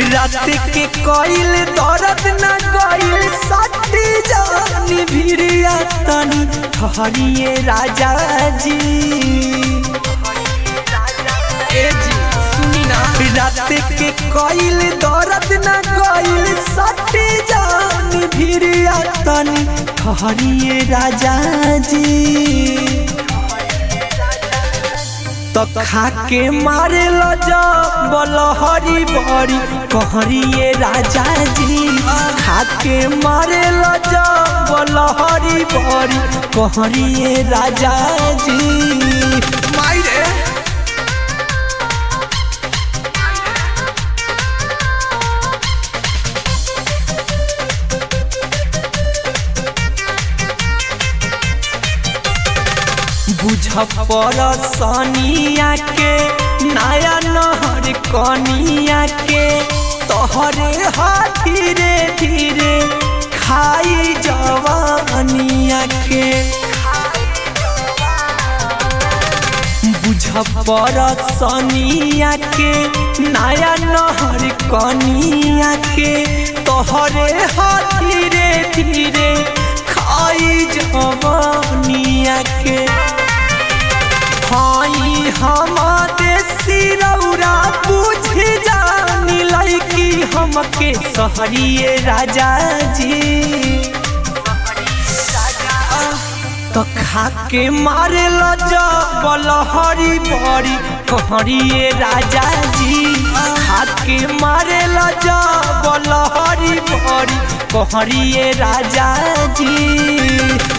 रात के कोइल दर्द न कोइल सटी जानी भिरिया तनी ठहरिए राजा जी। ए जी सुनी ना, रात के कोइल दर्द न कोइल सटी जानी भिरिया तनी ठहरिए राजा जी। तो खाके मारे लो जा बलहरी बड़ी कहरिए राजा जी। खाके मारे लो जा बलहरी बड़ी कहरिए राजा जी। मायरे बुझ परसनिया के नया नहर कनिया के तोहरे हाथ धीरे धीरे खाई जवानिया के। बुझ परसनिया के नया नहर कनिया के तोहरे हाथ धीरे धीरे खाई जवानिया के। हाई हमारे सिरौरा बुझ जानी लड़की हमके सहरिए राजा जी। तो खाके मारे लो जा बलहरी बड़ी कहरिए राजा जी। खाके मारे लो जा बलहरी बड़ी कहरिए राजा जी।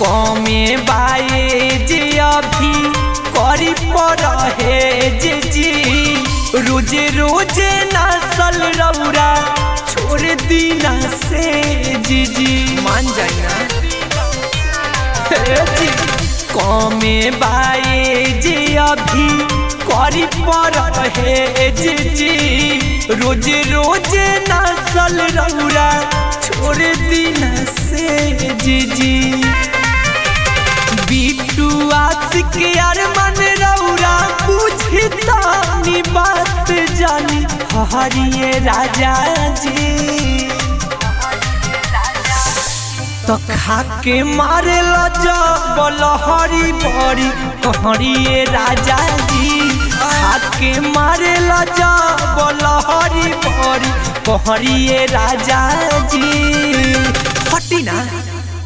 कमे बाए जे अभी करी पड़े जी। रोजे रोजे नसल रौरा छोड़ दीना से जी। मान जाए ना जी। कमे बाए जे अभी करी पड़े जी। रोजे रोजे नसल रौरा छोड़ दीना से जी। बिट्टू आशिक यार मन रौरा बुझतानी बात जानी हरिए राजा जी। तो खाके मारे लो जा बलहरी बड़ी कहरिए राजा जी। खाके मारे लो जा बलहरी बड़ी कहरिए राजा जी। हटी ना।